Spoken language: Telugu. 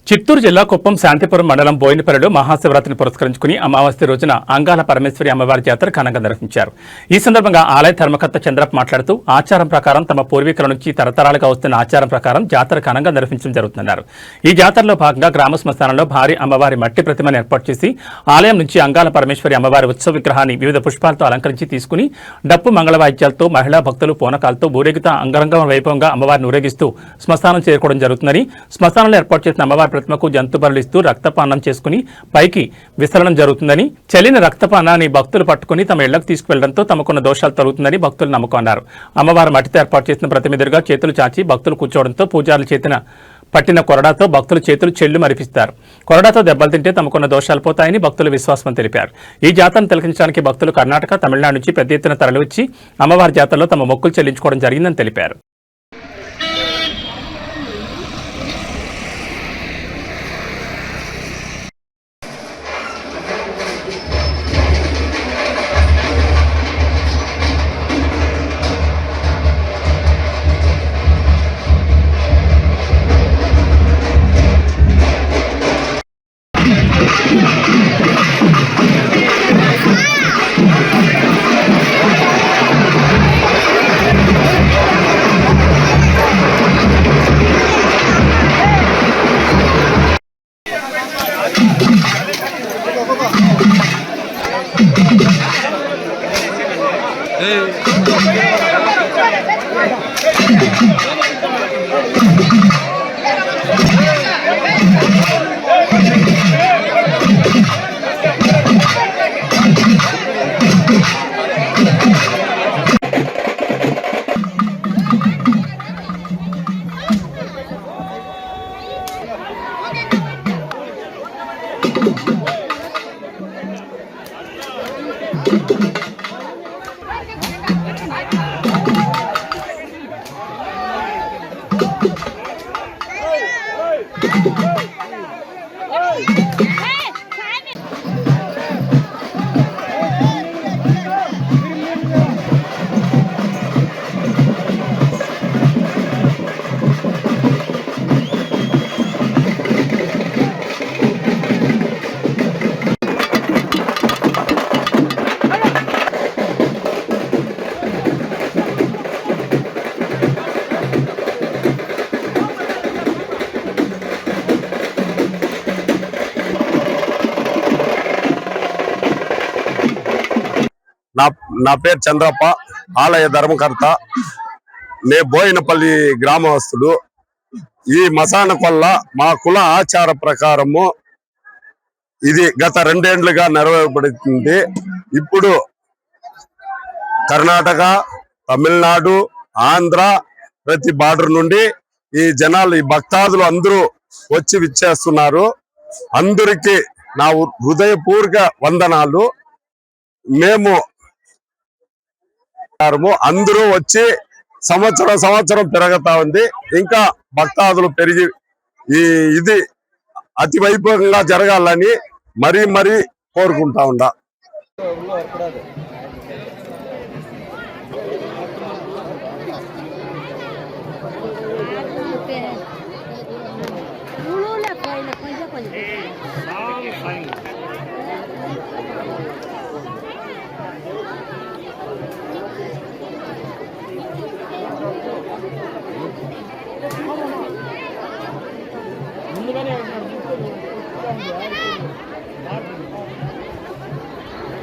చిత్తూరు జిల్లా కుప్పం శాంతిపురం మండలం బోయినపల్లిలో మహాశివరాత్రిని పురస్కరించుకుని అమావాస్య రోజున అంగాల పరమేశ్వరి అమ్మవారి జాతర ఘనంగా నిర్వహించారు. ఈ సందర్భంగా ఆలయ ధర్మకర్త చంద్రప్ప మాట్లాడుతూ ఆచారం ప్రకారం తమ పూర్వీకుల నుంచి తరతరాలుగా వస్తున్న ఆచారం ప్రకారం జాతర ఘనంగా నిర్వహించడం జరుగుతున్నారు. ఈ జాతరలో భాగంగా గ్రామ శ్మశానంలో భారీ అమ్మవారి మట్టి ప్రతిమను ఏర్పాటు చేసి ఆలయం నుంచి అంగాల పరమేశ్వరి అమ్మవారి ఉత్సవ విగ్రహాన్ని వివిధ పుష్పాలతో అలంకరించి తీసుకుని డప్పు మంగళ వాయిద్యాలతో మహిళా భక్తులు పూనకాలతో ఊరేగుతా అంగరంగ వైభవంగా అమ్మవారిని ఊరేగిస్తూ శ్మశానం చేరుకోవడం జరుగుతుందని, శ్మశానంలో ఏర్పాటు చేసిన అమ్మవారి ప్రతిమకు జంతుబలులు ఇస్తూ రక్తపానం చేసుకుని పైకి విసరడం జరుగుతుందని, చెల్లిన రక్తపానాన్ని భక్తులు పట్టుకుని తమ ఇళ్లకు తీసుకువెళ్లడంతో తమకున్న దోషాలు తొలగుతుందని భక్తులు నమ్మకం అన్నారు. అమ్మవారి మట్టితో ఏర్పాటు చేసిన ప్రతిమ ఎదురుగా చేతులు చాచి భక్తులు కూర్చోవడంతో పూజారుల చేతిన పట్టిన కొరడాతో భక్తులు చేతులు చెల్లు మరిపిస్తారు. కొరడాతో దెబ్బలు తింటే తమకున్న దోషాలు పోతాయని భక్తులు విశ్వాసం తెలిపారు. ఈ జాతరను తిలకించడానికి భక్తులు కర్ణాటక, తమిళనాడు నుంచి పెద్ద ఎత్తున తరలివచ్చి అమ్మవారి జాతరలో తమ మొక్కులు చెల్లించుకోవడం జరిగిందని తెలిపారు. నా పేరు చంద్రప్ప, ఆలయ ధర్మకర్త. నే బోయినపల్లి గ్రామస్తుడు. ఈ మసాన కొల్ల మా కుల ఆచార ప్రకారము ఇది గత 2 ఏళ్లుగా నెరవేర్పడుతుంది. ఇప్పుడు కర్ణాటక, తమిళనాడు, ఆంధ్ర ప్రతి బార్డర్ నుండి ఈ జనాలు, ఈ భక్తాదులు అందరూ వచ్చి విచ్చేస్తున్నారు. అందరికీ నా హృదయపూర్వక వందనాలు. మేము అందరూ వచ్చి సంవత్సరం పెరుగుతా ఉంది. ఇంకా భక్తాదులు పెరిగి ఇది అతి వైభవంగా జరగాలని మరీ కోరుకుంటా ఉండా. ముందుగానే